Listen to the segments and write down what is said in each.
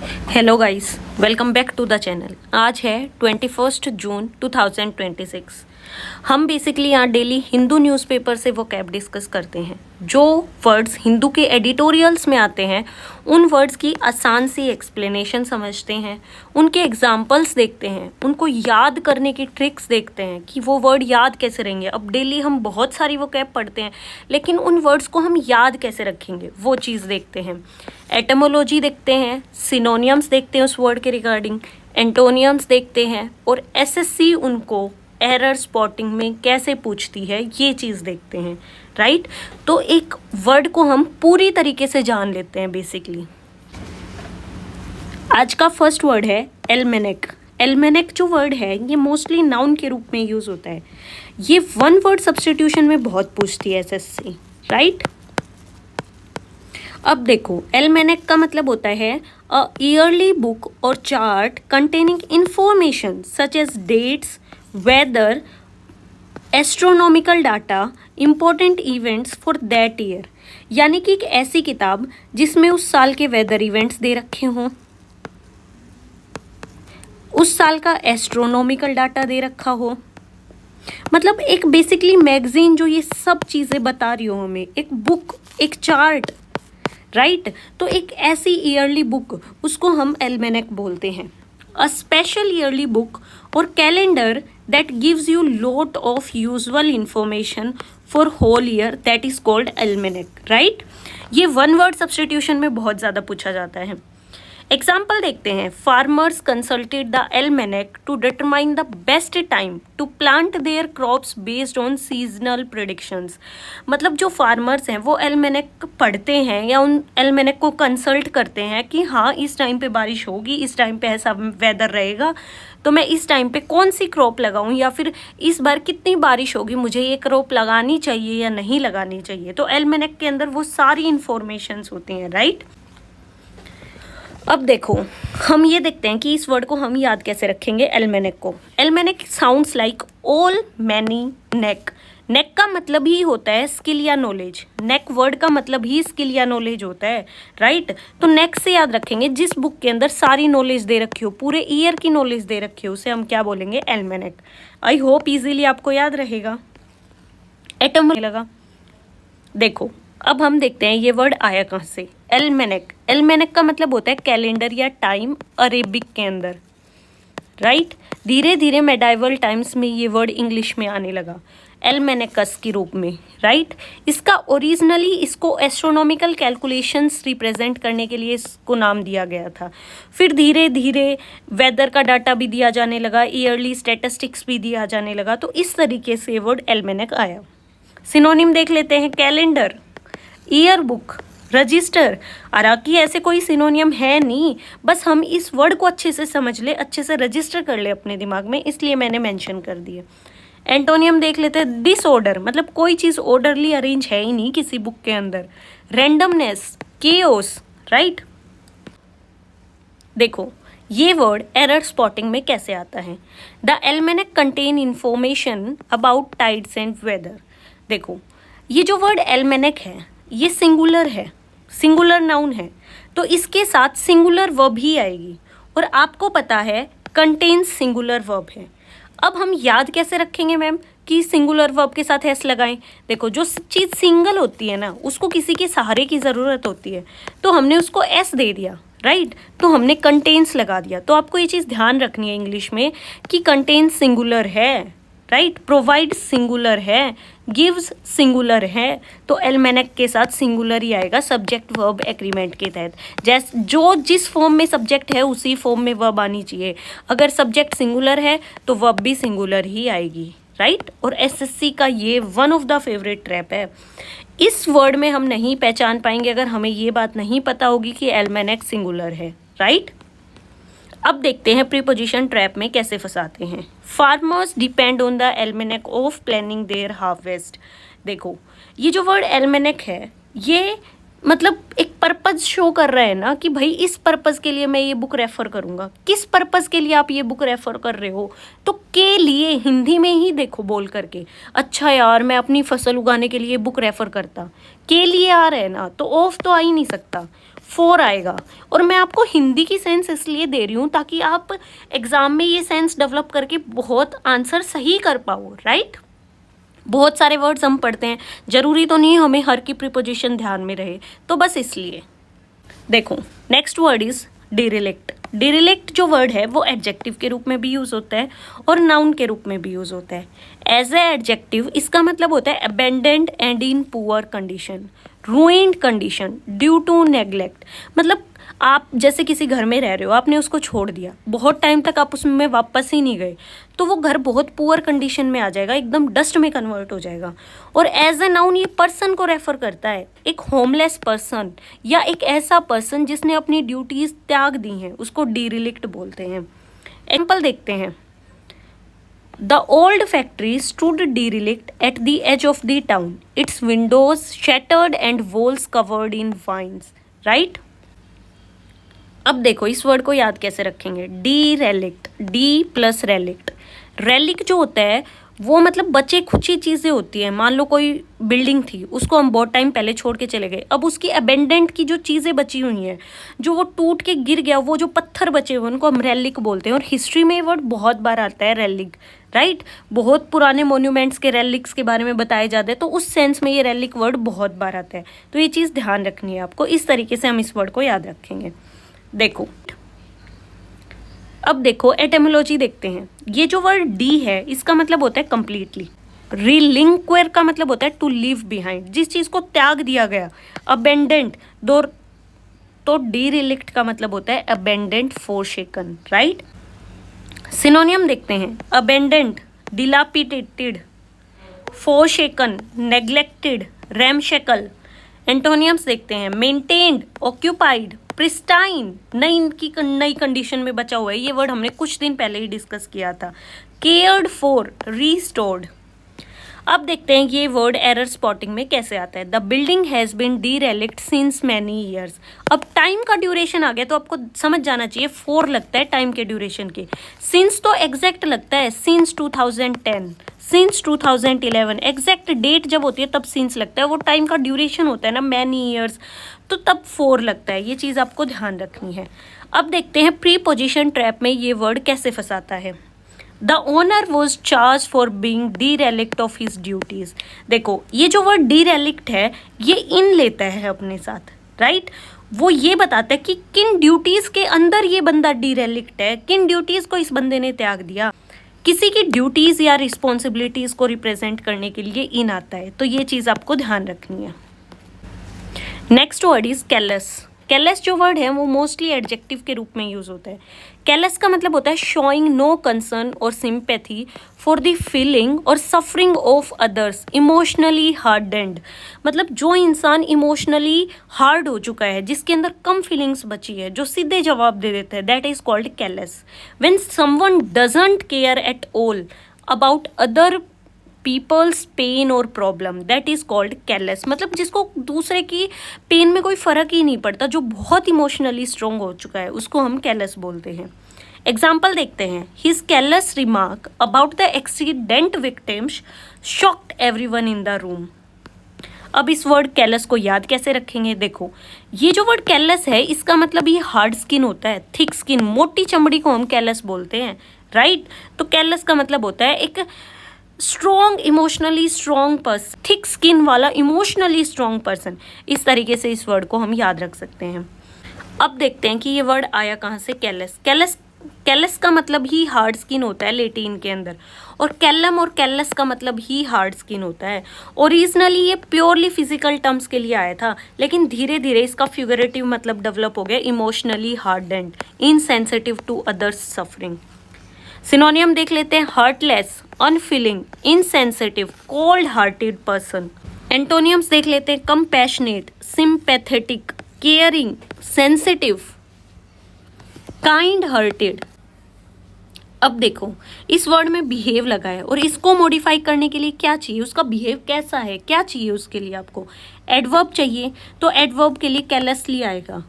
Hello guys, welcome back to the channel. आज है 21 जून 2026। हम बेसिकली यहाँ डेली हिंदू न्यूज़पेपर से वो कैब डिस्कस करते हैं। जो वर्ड्स हिंदू के एडिटोरियल्स में आते हैं उन वर्ड्स की आसान सी एक्सप्लेनेशन समझते हैं, उनके एग्जाम्पल्स देखते हैं, उनको याद करने की ट्रिक्स देखते हैं कि वो वर्ड याद कैसे रहेंगे। अब डेली हम बहुत सारी वो कैब पढ़ते हैं, लेकिन उन वर्ड्स को हम याद कैसे रखेंगे वो चीज़ देखते हैं। एटमोलॉजी देखते हैं, सिनोनियम्स देखते हैं उस वर्ड के रिगार्डिंग, एंटोनियम्स देखते हैं, और एसएससी उनको एरर स्पॉटिंग में कैसे पूछती है ये चीज़ देखते हैं, राइट। तो एक वर्ड को हम पूरी तरीके से जान लेते हैं बेसिकली। आज का फर्स्ट वर्ड है एल्मेनेक। एल्मेनेक जो वर्ड है ये मोस्टली नाउन के रूप में यूज़ होता है। ये वन वर्ड सब्स्टिट्यूशन में बहुत पूछती है एसएससी, राइट। अब देखो, एल्मेनेक का मतलब होता है अ ईयरली बुक और chart containing information such as dates, weather, astronomical data, important events for that year. यानी कि एक ऐसी किताब जिसमें उस साल के वेदर इवेंट्स दे रखे हों, उस साल का एस्ट्रोनॉमिकल डाटा दे रखा हो, मतलब एक बेसिकली मैगजीन जो ये सब चीज़ें बता रही हो हमें, एक बुक, एक चार्ट, राइट। तो एक ऐसी ईयरली बुक, उसको हम एल्मेनेक बोलते हैं। अ स्पेशल ईयरली बुक और calendar that gives you lot of useful information for whole year, that is called almanac, right. ये वन वर्ड सब्स्टिट्यूशन में बहुत ज़्यादा पूछा जाता है। एग्जाम्पल देखते हैं। Farmers consulted the almanac to determine the best time to plant their crops based on seasonal predictions. मतलब जो फार्मर्स हैं वो एल्मेनेक पढ़ते हैं या उन एल्मेनेक को कंसल्ट करते हैं कि हाँ इस टाइम पे बारिश होगी, इस टाइम पे ऐसा वेदर रहेगा, तो मैं इस टाइम पे कौन सी क्रॉप लगाऊं, या फिर इस बार कितनी बारिश होगी, मुझे ये क्रॉप लगानी चाहिए या नहीं लगानी चाहिए। तो एल्मेनेक के अंदर वो सारी इंफॉर्मेशंस होती हैं, राइट। अब देखो, हम ये देखते हैं कि इस वर्ड को हम याद कैसे रखेंगे एल्मेनेक को। एल्मेनेक साउंड्स लाइक ऑल मैनी नेक। नेक का मतलब ही होता है स्किल या नॉलेज। नेक वर्ड का मतलब ही स्किल या नॉलेज होता है, राइट। तो नेक से याद रखेंगे जिस बुक के अंदर सारी नॉलेज दे रखी हो, पूरे ईयर की नॉलेज दे रखी हो, उसे हम क्या बोलेंगे, एल्मेनेक। आई होप इजीली आपको याद रहेगा। एटम लगा। देखो, अब हम देखते हैं ये वर्ड आया कहाँ से। एल्मेनेक, एल्मेनेक का मतलब होता है कैलेंडर या टाइम अरेबिक के अंदर, राइट। धीरे धीरे मेडाइवल टाइम्स में ये वर्ड इंग्लिश में आने लगा एल्मेनेकस के रूप में, राइट। इसका ओरिजिनली इसको एस्ट्रोनॉमिकल कैलकुलेशंस रिप्रेजेंट करने के लिए इसको नाम दिया गया था। फिर धीरे धीरे वेदर का डाटा भी दिया जाने लगा, ईयरली स्टैटिस्टिक्स भी दिया जाने लगा। तो इस तरीके से वर्ड एल्मेनेक आया। सिनोनिम देख लेते हैं। Calendar, year book, register. हालांकि ऐसे कोई सिनोनियम है नहीं, बस हम इस वर्ड को अच्छे से समझ ले, अच्छे से रजिस्टर कर ले अपने दिमाग में, इसलिए मैंने मेंशन कर दिया। एंटोनियम देख लेते हैं। डिसऑर्डर, मतलब कोई चीज़ ऑर्डरली अरेंज है ही नहीं किसी बुक के अंदर। Randomness, chaos, right. देखो, ये वर्ड एरर स्पॉटिंग में कैसे आता है। The almanac contain information about tides and weather. देखो, ये जो वर्ड एल्मेनेक है ये सिंगुलर है, सिंगुलर नाउन है, तो इसके साथ सिंगुलर वर्ब ही आएगी। और आपको पता है कंटेन्स सिंगुलर वर्ब है। अब हम याद कैसे रखेंगे मैम कि सिंगुलर वर्ब के साथ एस लगाएं। देखो, जो चीज़ सिंगल होती है ना उसको किसी के सहारे की ज़रूरत होती है, तो हमने उसको एस दे दिया, राइट। तो हमने कंटेन्स लगा दिया। तो आपको ये चीज़ ध्यान रखनी है इंग्लिश में कि कंटेन्स सिंगुलर है, राइट। प्रोवाइड सिंगुलर है, गिव्स सिंगुलर है, तो एल्मेनेक के साथ सिंगुलर ही आएगा सब्जेक्ट वर्ब एग्रीमेंट के तहत। जो जिस फॉर्म में सब्जेक्ट है उसी फॉर्म में वर्ब आनी चाहिए। अगर सब्जेक्ट सिंगुलर है तो वर्ब भी सिंगुलर ही आएगी, राइट। और एसएससी का ये one of the favourite trap है। इस वर्ड में हम नहीं पहचान पाएंगे अगर हमें ये बात नहीं पता होगी कि एल्मेनेक सिंगुलर है, राइट। अब देखते हैं प्रीपोजिशन ट्रैप में कैसे फंसाते हैं। Farmers depend on the almanac of planning their harvest. देखो, ये जो वर्ड एल्मेनेक है ये मतलब एक पर्पज़ शो कर रहा है ना कि भाई इस पर्पज़ के लिए मैं ये बुक रेफ़र करूँगा। किस पर्पज़ के लिए आप ये बुक रेफ़र कर रहे हो, तो के लिए हिंदी में ही देखो बोल करके। अच्छा यार, मैं अपनी फसल उगाने के लिए बुक रेफ़र करता, के लिए आ रहा है ना, तो ऑफ तो आ ही नहीं सकता। 4 आएगा। और मैं आपको हिंदी की सेंस इसलिए दे रही हूँ ताकि आप एग्जाम में ये सेंस डेवलप करके बहुत आंसर सही कर पाओ, राइट। बहुत सारे वर्ड्स हम पढ़ते हैं, जरूरी तो नहीं हमें हर की प्रीपोजिशन ध्यान में रहे, तो बस इसलिए। देखो नेक्स्ट वर्ड इज डिरिलेक्ट। डिरिलेक्ट जो वर्ड है वो एडजेक्टिव के रूप में भी यूज होता है और नाउन के रूप में भी यूज होता है। एज ए एडजेक्टिव इसका मतलब होता है abandoned and in poor condition, ruined condition due to neglect. मतलब आप जैसे किसी घर में रह रहे हो, आपने उसको छोड़ दिया, बहुत टाइम तक आप उसमें वापस ही नहीं गए, तो वो घर बहुत पुअर कंडीशन में आ जाएगा, एकदम डस्ट में कन्वर्ट हो जाएगा। और एज ए नाउन ये पर्सन को रेफर करता है, एक होमलेस पर्सन या एक ऐसा पर्सन जिसने अपनी ड्यूटीज त्याग दी हैं, उसको डिरिलेक्ट बोलते हैं। एग्जाम्पल देखते हैं। The old factory stood derelict at the edge of the town, its windows shattered and walls covered in vines, right? अब देखो इस वर्ड को याद कैसे रखेंगे। D relict, D plus relict. Relic जो होता है वो मतलब बचे खुची चीज़ें होती हैं। मान लो कोई बिल्डिंग थी, उसको हम बहुत टाइम पहले छोड़ के चले गए, अब उसकी अबेंडेंट की जो चीज़ें बची हुई हैं, जो वो टूट के गिर गया, वो जो पत्थर बचे हुए उनको हम रेलिक बोलते हैं। और हिस्ट्री में ये वर्ड बहुत बार आता है, रेलिक, राइट। बहुत पुराने मोन्यूमेंट्स के रेलिक्स के बारे में बताए जाते हैं, तो उस सेंस में ये रेलिक वर्ड बहुत बार आता है। तो ये चीज़ ध्यान रखनी है आपको, इस तरीके से हम इस वर्ड को याद रखेंगे। देखो अब देखो एटिमोलॉजी देखते हैं। ये जो वर्ड डी है इसका मतलब होता है कंप्लीटली। रिलिंक्वेर का मतलब होता है टू लीव बिहाइंड, जिस चीज़ को त्याग दिया गया। अबेंडेंट दो, तो डी रिलिक्ट का मतलब होता है अबेंडेंट, फोरशेकन, राइट। सिनोनियम देखते हैं। Abandoned, dilapidated, forsaken, neglected, ramshackle. Antonyms देखते हैं। मेंटेन्ड, ऑक्यूपाइड, प्रिस्टाइन, नई कंडीशन में बचा हुआ है। ये वर्ड हमने कुछ दिन पहले ही डिस्कस किया था। Cared for, restored. अब देखते हैं ये वर्ड एरर स्पॉटिंग में कैसे आता है। The building has been derelict since many years. अब टाइम का ड्यूरेशन आ गया तो आपको समझ जाना चाहिए 4 लगता है टाइम के ड्यूरेशन के। सिंस तो एग्जैक्ट लगता है, सिंस 2010, सिंस 2011। एग्जैक्ट डेट जब होती है तब सिंस लगता है, वो टाइम का ड्यूरेशन होता है ना, मैनी ईयर्स, तो तब 4 लगता है। ये चीज़ आपको ध्यान रखनी है। अब देखते हैं प्रीपोजिशन ट्रैप में ये वर्ड कैसे फंसाता है। The owner was charge for being derelict of his duties. देखो ये जो वर्ड डीरेलिक्ट है ये इन लेता है अपने साथ, राइट। वो ये बताता है कि किन ड्यूटीज के अंदर ये बंदा डीरेलिक्ट है, किन ड्यूटीज को इस बंदे ने त्याग दिया। किसी की ड्यूटीज या रिस्पॉन्सिबिलिटीज को रिप्रेजेंट करने के लिए इन आता है, तो ये चीज़ आपको ध्यान रखनी है। Next word is callous. Callous जो वर्ड है वो मोस्टली एडजेक्टिव के रूप में यूज होता है। कैलेस का मतलब होता है शोइंग नो कंसर्न और सिंपैथी फॉर द फीलिंग और suffering of others, emotionally hardened. मतलब जो इंसान इमोशनली हार्ड हो चुका है, जिसके अंदर कम फीलिंग्स बची है, जो सीधे जवाब दे देते हैं, that is called callous. When someone doesn't care at all about other people's pain और problem, that is called careless. मतलब जिसको दूसरे की पेन में कोई फर्क ही नहीं पड़ता, जो बहुत इमोशनली स्ट्रॉन्ग हो चुका है, उसको हम कैरलेस बोलते हैं। एग्जाम्पल देखते हैं। His careless remark about the accident victims shocked everyone in the room. अब इस वर्ड कैरलेस को याद कैसे रखेंगे। देखो ये जो वर्ड कैरलेस है इसका मतलब ये हार्ड स्किन होता है, थिक स्किन, मोटी चमड़ी को हम कैरलेस बोलते हैं, राइट। तो कैरलेस का मतलब होता है एक strong, emotionally strong person, thick skin वाला इमोशनली स्ट्रॉन्ग पर्सन। इस तरीके से इस वर्ड को हम याद रख सकते हैं। अब देखते हैं कि ये वर्ड आया कहाँ से। कैरलेस, कैरलेस का मतलब ही हार्ड स्किन होता है लेटिन के अंदर, और कैलम और कैरलेस का मतलब ही हार्ड स्किन होता है। ओरिजिनली ये प्योरली फिजिकल टर्म्स के लिए आया था, लेकिन धीरे धीरे इसका फिगरेटिव मतलब डेवलप हो गया, emotionally hardened, insensitive to others suffering. Synonym देख लेते हैं। Heartless, unfeeling, insensitive, cold hearted person. Antonyms देख लेते हैं। Compassionate, sympathetic, caring, sensitive, kind hearted. अब देखो इस वर्ड में बिहेव लगा है, और इसको मॉडिफाई करने के लिए क्या चाहिए, उसका बिहेव कैसा है, क्या चाहिए उसके लिए आपको एडवर्ब चाहिए, तो एडवर्ब के लिए कैरलेसली आएगा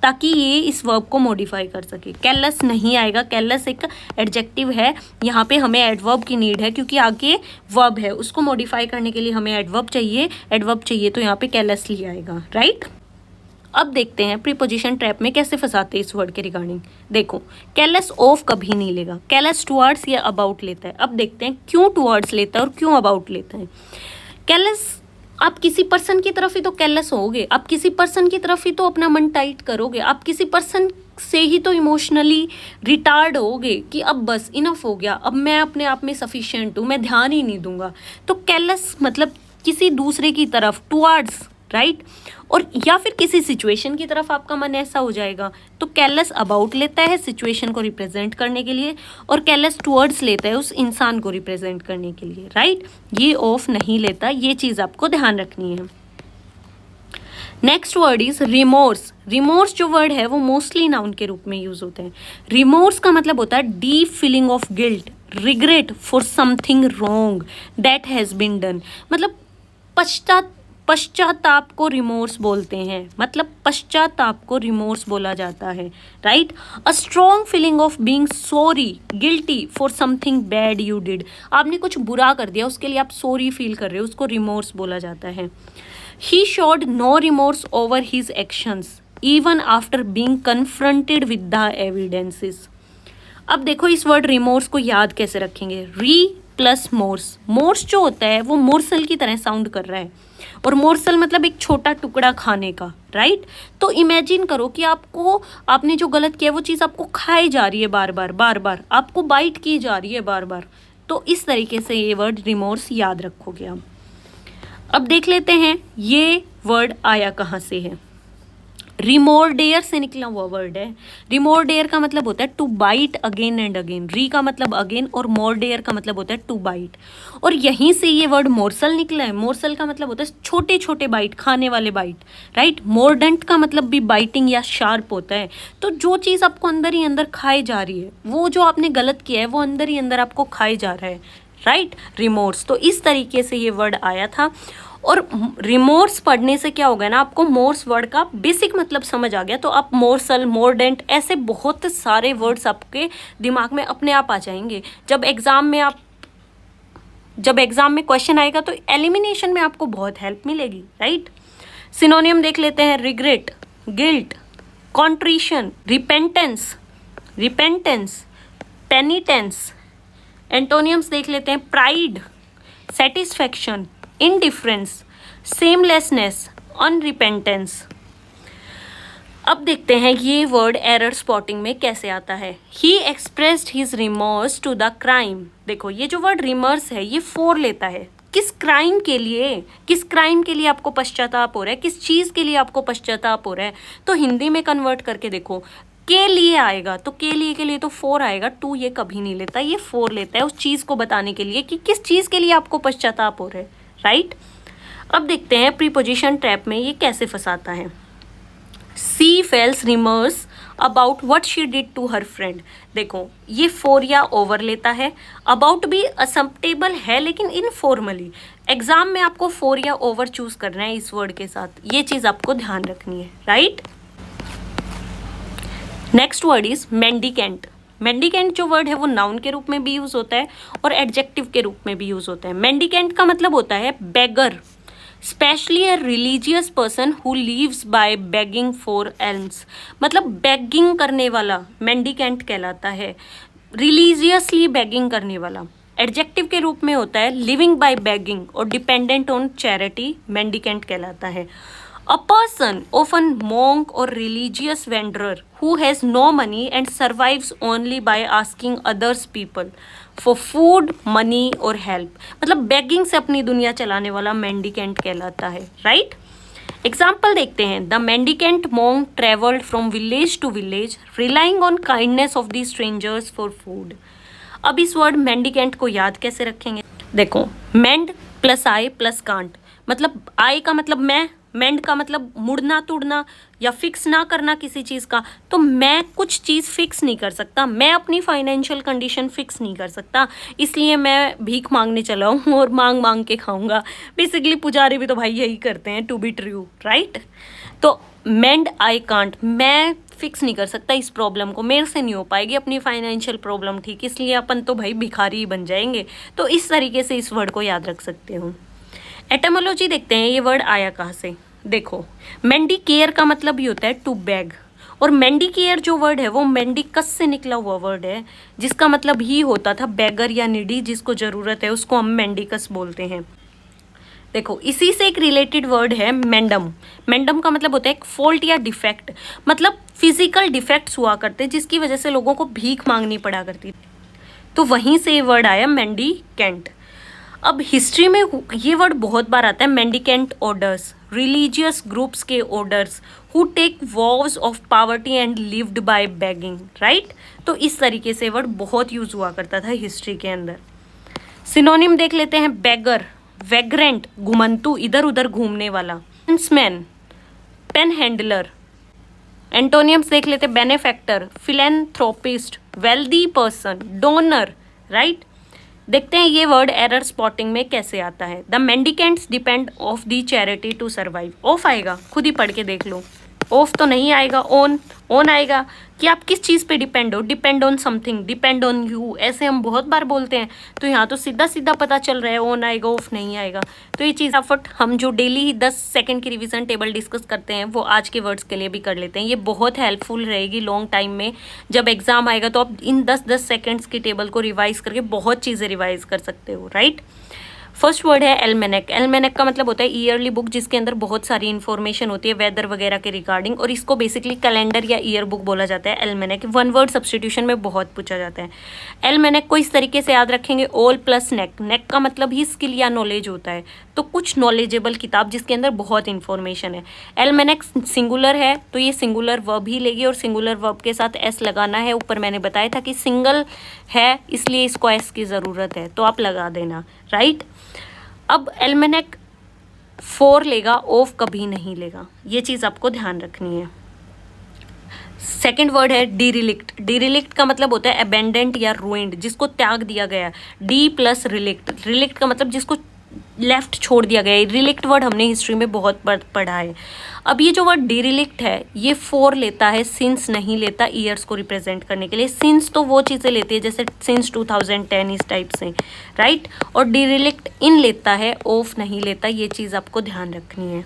ताकि ये इस वर्ब को मॉडिफाई कर सके। कैरलेस नहीं आएगा, कैरलेस एक एडजेक्टिव है, यहाँ पे हमें एडवर्ब की नीड है क्योंकि आगे वर्ब है, उसको मॉडिफाई करने के लिए हमें एडवर्ब चाहिए तो यहाँ पे कैरलेसली आएगा, राइट। अब देखते हैं प्रीपोजिशन ट्रैप में कैसे फंसाते हैं इस वर्ड के रिगार्डिंग। देखो, केयरलेस ऑफ कभी नहीं लेगा, केयरलेस टुवर्ड्स या अबाउट लेता है। अब देखते हैं क्यों टुवर्ड्स लेता है और क्यों अबाउट लेता है। केयरलेस, आप किसी पर्सन की तरफ ही तो केयरलेस होगे, आप किसी पर्सन की तरफ ही तो अपना मन टाइट करोगे, आप किसी पर्सन से ही तो इमोशनली रिटार्ड होगे कि अब बस इनफ हो गया, अब मैं अपने आप में सफिशिएंट हूँ, मैं ध्यान ही नहीं दूंगा। तो केयरलेस मतलब किसी दूसरे की तरफ, टुवर्ड्स, राइट। और या फिर किसी सिचुएशन की तरफ आपका मन ऐसा हो जाएगा तो केयरलेस अबाउट लेता है सिचुएशन को रिप्रेजेंट करने के लिए, और केयरलेस टुवर्ड्स लेता है उस इंसान को रिप्रेजेंट करने के लिए, राइट। ये ऑफ नहीं लेता, ये चीज़ आपको ध्यान रखनी है। Next word is remorse. Remorse जो वर्ड है वो मोस्टली नाउन के रूप में यूज होते हैं। रिमोर्स का मतलब होता है deep feeling of guilt, regret for something wrong that has been done. मतलब पश्चाताप को रिमोर्स बोलते हैं, मतलब पश्चाताप को रिमोर्स बोला जाता है, right. A strong feeling of being sorry, guilty for something bad you did. आपने कुछ बुरा कर दिया, उसके लिए आप सॉरी फील कर रहे हो, उसको रिमोर्स बोला जाता है। He showed no remorse over his actions even after being confronted with the evidences. अब देखो इस वर्ड रिमोर्स को याद कैसे रखेंगे। री प्लस मोर्स, मोर्स जो होता है वो मोर्सल की तरह साउंड कर रहा है, और मोर्सल मतलब एक छोटा टुकड़ा खाने का, राइट। तो इमेजिन करो कि आपने जो गलत किया वो चीज़ आपको खाई जा रही है बार बार, आपको बाइट की जा रही है बार बार। तो इस तरीके से ये वर्ड रिमोर्स याद रखोगे आप। अब देख लेते हैं ये वर्ड आया कहाँ से है। रिमोर्डेयर से निकला हुआ वर्ड है। रिमोर्डेयर का मतलब होता है to bite again and again. Re का मतलब अगेन और मोर्डेयर का मतलब होता है टू बाइट, और यहीं से ये वर्ड मोर्सल निकला है। मोर्सल का मतलब होता है छोटे छोटे बाइट, खाने वाले बाइट, राइट। मोर्डेंट का मतलब भी बाइटिंग या शार्प होता है। तो जो चीज़ आपको अंदर ही अंदर खाई जा रही है, वो जो आपने गलत किया है वो अंदर ही अंदर आपको खाई जा रहा है, राइट। रिमोर्स, तो इस तरीके से ये वर्ड आया था। और रिमोर्स पढ़ने से क्या होगा ना, आपको मोर्स वर्ड का बेसिक मतलब समझ आ गया, तो आप मोर्सल, मोर्डेंट, ऐसे बहुत सारे वर्ड्स आपके दिमाग में अपने आप आ जाएंगे। जब एग्जाम में क्वेश्चन आएगा तो एलिमिनेशन में आपको बहुत हेल्प मिलेगी, राइट। सिनोनियम देख लेते हैं। Regret, guilt, contrition, repentance, penitence. Antonyms देख लेते हैं। Pride, satisfaction, indifference, shamelessness, unrepentance. अब देखते हैं ये वर्ड एरर स्पॉटिंग में कैसे आता है। He expressed his remorse to the crime. देखो ये जो वर्ड रिमोर्स है ये फोर लेता है। किस क्राइम के लिए आपको पश्चाताप हो रहा है, किस चीज़ के लिए आपको पश्चाताप हो रहा है। तो हिंदी में कन्वर्ट करके देखो, के लिए आएगा तो के लिए तो फोर आएगा, टू ये कभी नहीं लेता, ये फोर लेता है उस चीज़ को बताने के लिए कि किस चीज़ के लिए आपको पश्चाताप हो रहा है, राइट। अब देखते हैं प्रीपोजिशन ट्रैप में ये कैसे फंसाता है। She feels remorse about what she did to her friend. देखो ये फोर या ओवर लेता है। अबाउट भी असम्पटेबल है लेकिन इनफॉर्मली। एग्जाम में आपको फोर या ओवर चूज करना है इस वर्ड के साथ, ये चीज़ आपको ध्यान रखनी है, right. Next word is mendicant. Mendicant जो वर्ड है वो नाउन के रूप में भी यूज होता है और एडजेक्टिव के रूप में भी यूज होता है। मेंडिकेंट का मतलब होता है beggar, especially a religious person who lives by begging for alms. मतलब बेगिंग करने वाला मेंडिकेंट कहलाता है, रिलीजियसली बेगिंग करने वाला। एडजेक्टिव के रूप में होता है लिविंग बाय बेगिंग और डिपेंडेंट ऑन चैरिटी, मेंडिकेंट कहलाता है। A person, often monk or religious wanderer, who has no money and survives only by asking others people for food, money or help. मतलब begging से अपनी दुनिया चलाने वाला mendicant कहलाता है, right? एग्जाम्पल देखते हैं। The mendicant monk traveled from village to village, relying on kindness of the strangers for food. अब इस वर्ड mendicant को याद कैसे रखेंगे। देखो mend plus I plus can't, मतलब आई का मतलब मैं, मेंड का मतलब मुड़ना तुड़ना या फिक्स ना करना किसी चीज़ का। तो मैं कुछ चीज़ फिक्स नहीं कर सकता, मैं अपनी फाइनेंशियल कंडीशन फिक्स नहीं कर सकता, इसलिए मैं भीख मांगने चला हूँ और मांग मांग के खाऊंगा। बेसिकली पुजारी भी तो भाई यही करते हैं, टू बी ट्रू, राइट। तो मेंड आई कांट, मैं फिक्स नहीं कर सकता इस प्रॉब्लम को, मेरे से नहीं हो पाएगी अपनी फाइनेंशियल प्रॉब्लम ठीक, इसलिए अपन तो भाई भिखारी ही बन जाएंगे। तो इस तरीके से इस वर्ड को याद रख सकते हो। एटमोलॉजी देखते हैं ये वर्ड आया कहाँ से। देखो, मेंडिकेयर का मतलब ये होता है टू बैग, और मेंडिकेयर जो वर्ड है वो मेंडिकस से निकला हुआ वर्ड है, जिसका मतलब ही होता था बैगर या निडी, जिसको जरूरत है उसको हम मेंडिकस बोलते हैं। देखो, इसी से एक रिलेटेड वर्ड है मेंडम। मेंडम का मतलब होता है एक फॉल्ट या डिफेक्ट, मतलब फिजिकल डिफेक्ट्स हुआ करते जिसकी वजह से लोगों को भीख मांगनी पड़ा करती, तो वहीं से ये वर्ड आया मेंडिकेंट। अब हिस्ट्री में ये वर्ड बहुत बार आता है, मेंडिकेंट ऑर्डर्स, रिलीजियस ग्रुप्स के orders who take vows of poverty and lived by begging, right. तो इस तरीके से वर्ड बहुत यूज हुआ करता था हिस्ट्री के अंदर। सिनोनिम देख लेते हैं, बेगर, वेग्रेंट, घुमंतु, इधर उधर घूमने वाला, पेंसमैन, पेन हैंडलर। एंटोनियम्स देख लेते, benefactor, philanthropist, wealthy person, donor, right. देखते हैं ये वर्ड एरर स्पॉटिंग में कैसे आता है। The mendicants depend of the charity to survive. Of आएगा, खुद ही पढ़ के देख लो। ऑफ तो नहीं आएगा, ऑन। ऑन आएगा कि आप किस चीज़ पे डिपेंड हो, depend on something, depend on you, ऐसे हम बहुत बार बोलते हैं। तो यहाँ तो सीधा सीधा पता चल रहा है ऑन आएगा, ऑफ नहीं आएगा। तो ये चीज़ फटाफट हम जो डेली 10 सेकंड की रिवीजन टेबल डिस्कस करते हैं वो आज के वर्ड्स के लिए भी कर लेते हैं। ये बहुत हेल्पफुल रहेगी लॉन्ग टाइम में, जब एग्जाम आएगा तो आप इन 10-10 सेकेंड्स की टेबल को रिवाइज करके बहुत चीज़ें रिवाइज कर सकते हो, राइट। फर्स्ट वर्ड है एल्मेनेक। एल्मेनेक का मतलब होता है ईयरली बुक, जिसके अंदर बहुत सारी इन्फॉर्मेशन होती है वेदर वगैरह के रिगार्डिंग, और इसको बेसिकली कैलेंडर या ईयर बुक बोला जाता है। एल्मेनेक वन वर्ड सब्सटीट्यूशन में बहुत पूछा जाता है। एल्मेनेक को इस तरीके से याद रखेंगे, ओल प्लस नेक। नेक का मतलब ही स्किल या नॉलेज होता है, तो कुछ नॉलेजेबल किताब जिसके अंदर बहुत इन्फॉर्मेशन है। एल्मेनेक सिंगुलर है तो ये सिंगुलर वर्ब ही लेगी, और सिंगुलर वर्ब के साथ एस लगाना है। ऊपर मैंने बताया था कि सिंगल है इसलिए इसको एस की ज़रूरत है, तो आप लगा देना, राइट। अब एल्मेनेक 4 लेगा, ऑफ कभी नहीं लेगा, ये चीज़ आपको ध्यान रखनी है। सेकेंड वर्ड है डीरिलिक्ट। डीरिलिक्ट का मतलब होता है अबेंडेंट या रूइंड, जिसको त्याग दिया गया। डी प्लस रिलिक्ट, रिलिक्ट का मतलब जिसको लेफ्ट छोड़ दिया गया है। रिलिक्ट वर्ड हमने हिस्ट्री में बहुत पढ़ा है। अब ये जो वर्ड डीरिलिक्ट है ये 4 लेता है, सिंस नहीं लेता ईयर्स को रिप्रेजेंट करने के लिए। सिंस तो वो चीज़ें लेती है जैसे सिंस 2010 इस टाइप से, राइट। और डीरिलिक्ट इन लेता है, ऑफ नहीं लेता, ये चीज़ आपको ध्यान रखनी है।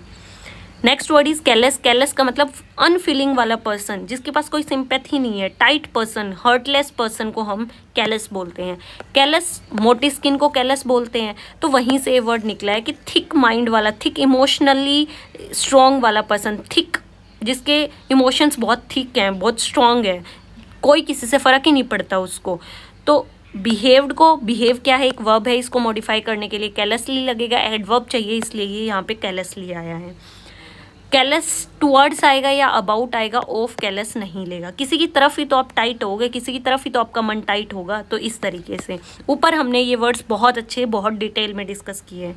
Next word is callous. Callous का मतलब अनफीलिंग वाला पर्सन, जिसके पास कोई सिंपैथी नहीं है, टाइट पर्सन, हर्टलेस पर्सन को हम कैलेस बोलते हैं। कैलेस, मोटी स्किन को कैलेस बोलते हैं, तो वहीं से ये वर्ड निकला है कि थिक माइंड वाला, थिक इमोशनली स्ट्रॉन्ग वाला पर्सन, थिक जिसके इमोशंस बहुत थिक हैं, बहुत स्ट्रॉन्ग है, कोई किसी से फ़र्क ही नहीं पड़ता उसको। तो बिहेव्ड को, बिहेव क्या है, एक वर्ब है, इसको मॉडिफाई करने के लिए कैलेसली लगेगा, एडवर्ब चाहिए इसलिए ये यहाँ पे कैलेसली आया है। कैलेस टुवर्ड्स आएगा या अबाउट आएगा, ऑफ कैलेस नहीं लेगा। किसी की तरफ ही तो आप टाइट होगे, किसी की तरफ ही तो आपका मन टाइट होगा, तो इस तरीके से। ऊपर हमने ये वर्ड्स बहुत अच्छे, बहुत डिटेल में डिस्कस किए।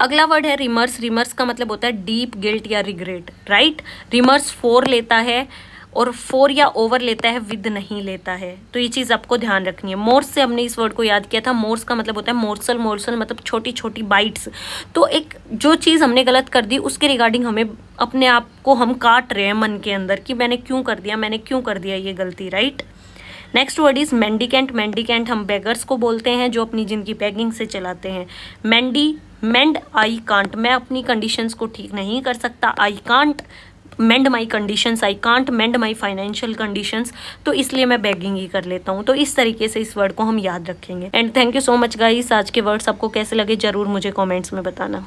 अगला वर्ड है रिमर्स। रिमर्स का मतलब होता है डीप गिल्ट या रिग्रेट, राइट। रिमर्स 4 लेता है, और 4 या ओवर लेता है, विद नहीं लेता है, तो ये चीज़ आपको ध्यान रखनी है। मोर्स से हमने इस वर्ड को याद किया था। मोर्स का मतलब होता है मोर्सल। मोर्सल मतलब छोटी छोटी बाइट्स। तो एक जो चीज़ हमने गलत कर दी उसके रिगार्डिंग हमें अपने आप को हम काट रहे हैं मन के अंदर कि मैंने क्यों कर दिया, मैंने क्यों कर दिया ये गलती, right. Next word is mendicant. Mendicant हम बेगर्स को बोलते हैं जो अपनी जिंदगी बेगिंग से चलाते हैं। मेंड आई कांट, मैं अपनी कंडीशंस को ठीक नहीं कर सकता। I can't mend my conditions, I can't mend my financial conditions, तो इसलिए मैं बेगिंग ही कर लेता हूँ। तो इस तरीके से इस वर्ड को हम याद रखेंगे। And thank you so much guys. आज के वर्ड्स आपको कैसे लगे जरूर मुझे कमेंट्स में बताना।